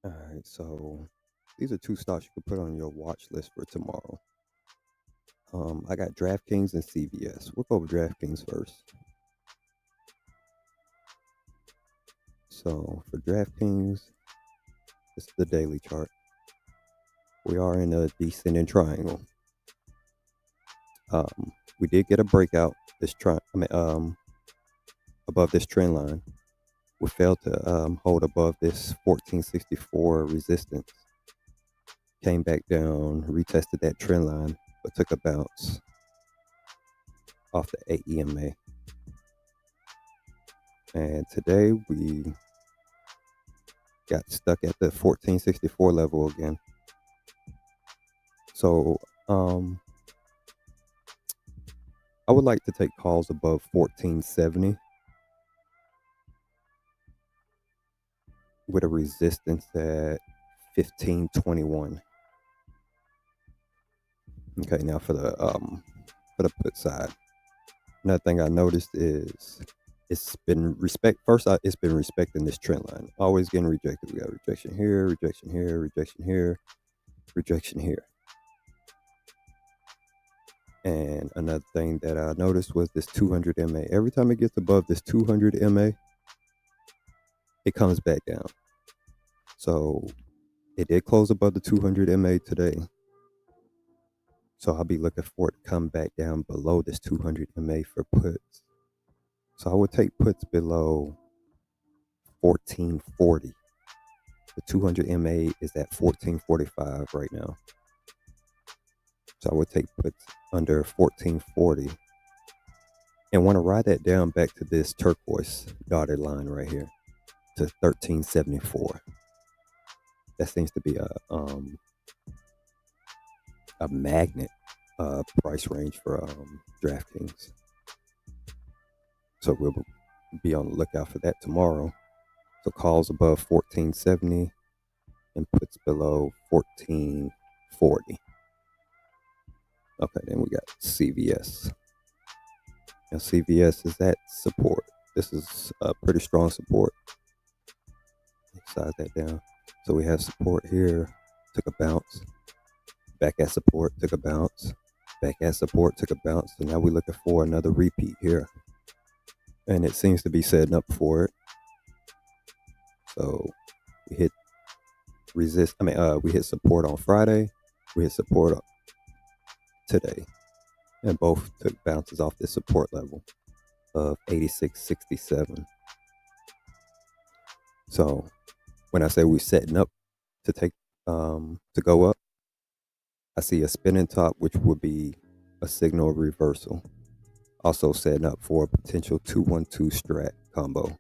All right, so these are two stocks you could put on your watch list for tomorrow. I got DraftKings and CVS. We'll go over DraftKings first. So for DraftKings, this is the daily chart. We are in a descending triangle. We did get a breakout above this trend line. We failed to hold above this 1464 resistance. Came back down, retested that trend line, but took a bounce off the 8 EMA. And today we got stuck at the 1464 level again. So I would like to take calls above 1470 with a resistance at 1521. Okay, now for the put side. Another thing I noticed is it's been it's been respecting this trend line. Always getting rejected. We got rejection here, rejection here, rejection here, rejection here. And another thing that I noticed was this 200 MA. Every time it gets above this 200 MA, it comes back down. So it did close above the 200 MA today. So I'll be looking for it to come back down below this 200 MA for puts. So I would take puts below 1440. The 200 MA is at 1445 right now. So I would take puts under 1440 and want to ride that down back to this turquoise dotted line right here to 1374. That seems to be a magnet price range for DraftKings. So we'll be on the lookout for that tomorrow. So calls above 1470 and puts below 1440. Okay, then we got CVS. Now CVS is at support. This is a pretty strong support. Size that down. So we have support here, took a bounce. Back at support, took a bounce. Back at support, took a bounce. So now we're looking for another repeat here. And it seems to be setting up for it. So we hit we hit support on Friday. We hit support today. And both took bounces off this support level of 86.67. So when I say we're setting up to take to go up, I see a spinning top, which would be a signal of reversal. Also setting up for a potential 2-1-2 strat combo.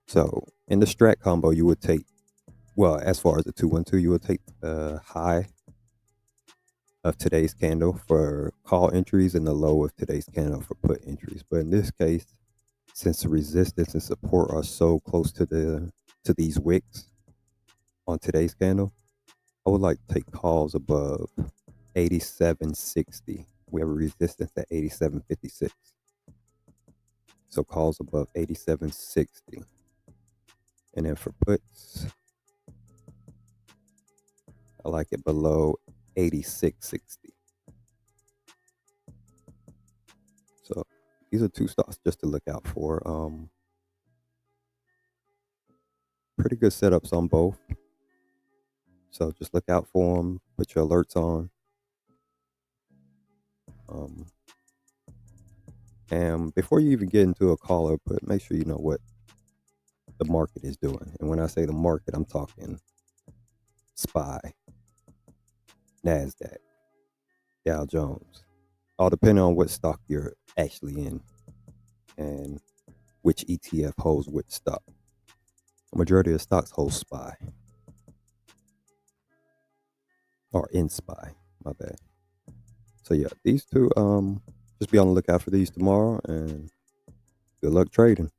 So in the strat combo, you would take, well, as far as the 2-1-2, you would take the high of today's candle for call entries and the low of today's candle for put entries. But in this case, since the resistance and support are so close to these wicks on today's candle, I would like to take calls above 87.60. We have a resistance at 87.56. So calls above 87.60. And then for puts, I like it below 86.60. So these are two stocks just to look out for. Pretty good setups on both. So just look out for them. Put your alerts on. And before you even get into a call or put, make sure you know what the market is doing. And when I say the market, I'm talking SPY, NASDAQ, Dow Jones, all depending on what stock you're actually in and which ETF holds which stock. The majority of stocks hold SPY or in SPY, my bad. So yeah, these two, just be on the lookout for these tomorrow and good luck trading.